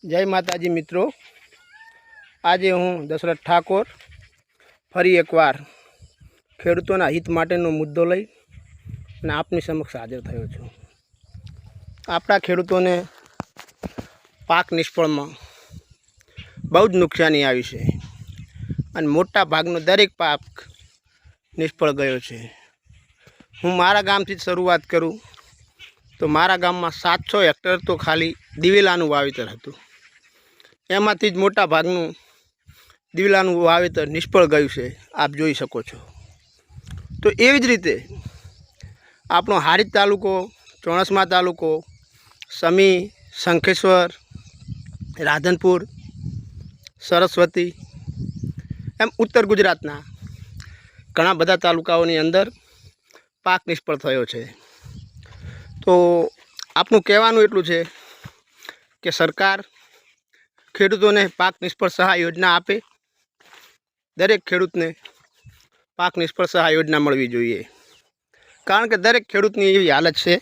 जय माताजी मित्रों, आज हूँ दशरथ ठाकोर फरी एक वार खेडूतोना हित माटेनो मुद्दो लई અને આપની સમક્ષ હાજર થયો છું। આપણા ખેડૂતોને પાક નિષ્ફળમાં બહુ જ નુકસાની આવી છે અને મોટા ભાગનો દરેક પાક નિષ્ફળ ગયો છે। હું મારા ગામથી જ શરૂઆત કરું તો મારા ગામમાં 700 હેક્ટર તો ખાલી દિવેલાનું વાવેતર હતું। એમાંથી જ મોટા ભાગનું દિવેલાનું વાવેતર નિષ્ફળ ગયું છે, આપ જોઈ શકો છો। તો એવી જ રીતે આપણો હારીજ તાલુકો, ચોણસમા તાલુકો, સમી, શંખેશ્વર, રાધનપુર, સરસ્વતી એમ ઉત્તર ગુજરાતના ઘણા બધા તાલુકાઓની અંદર પાક નિષ્ફળ થયો છે। તો આપનું કહેવાનું એટલું છે કે સરકાર ખેડૂતોને પાક નિષ્ફળ સહાય યોજના આપે। દરેક ખેડૂતને પાક નિષ્ફળ સહાય યોજના મળવી જોઈએ, કારણ કે દરેક ખેડૂતની એવી હાલત છે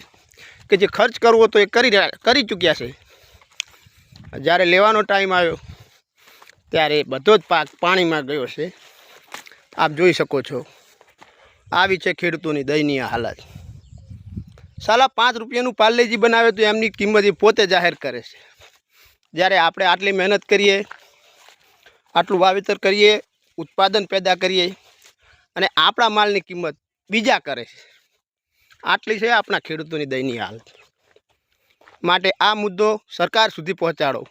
કે જે ખર્ચ કરવો તો એ કરી ચૂક્યા છે। જ્યારે લેવાનો ટાઈમ આવ્યો ત્યારે બધો જ પાક પાણીમાં ગયો છે, આપ જોઈ શકો છો। આવી છે ખેડૂતોની દયનીય હાલત। સાલા 5 રૂપિયાનું પાર્લેજી બનાવે તો એમની કિંમત એ પોતે જાહેર કરે છે, જ્યારે આપણે આટલી મહેનત કરીએ, આટલું વાવેતર કરીએ, ઉત્પાદન પેદા કરીએ અને આપણા માલની કિંમત બીજા કરે છે। આટલી છે આપણા ખેડૂતોની દયનીય હાલત। માટે આ મુદ્દો સરકાર સુધી પહોંચાડો,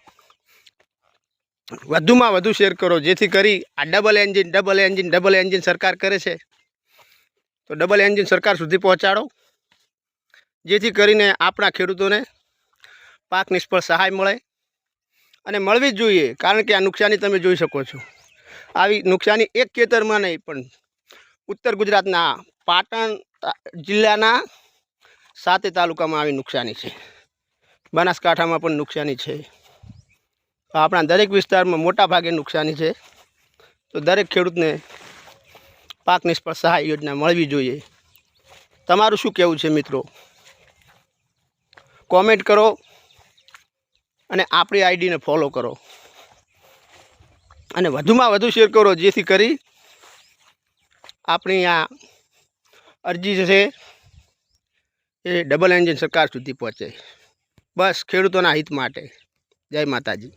વધુમાં વધુ શેર કરો, જેથી કરી આ ડબલ એન્જિન સરકાર કરે છે તો ડબલ એન્જિન સરકાર સુધી પહોંચાડો, જેથી કરીને આપણા ખેડૂતોને પાક નિષ્ફળ સહાય મળે અને મળવી જ જોઈએ। કારણ કે આ નુકસાની તમે જોઈ શકો છો। આવી નુકસાની એક ખેતરમાં નહીં પણ ઉત્તર ગુજરાતના પાટણ જિલ્લાના 7 તાલુકામાં આવી નુકસાની છે। બનાસકાંઠામાં પણ નુકસાની છે। આપણા દરેક વિસ્તારમાં મોટા ભાગે નુકસાની છે। તો દરેક ખેડૂતને પાક નિષ્ફળ સહાય યોજના મળવી જોઈએ। તમારું શું કહેવું છે મિત્રો? કોમેન્ટ કરો અને આપણી આઈડીને ફોલો કરો અને વધુમાં વધુ શેર કરો, જેથી કરી આપણી આ અરજી છે એ ડબલ એન્જિન સરકાર સુધી પહોંચે। બસ ખેડૂતોના હિત માટે। જય માતાજી।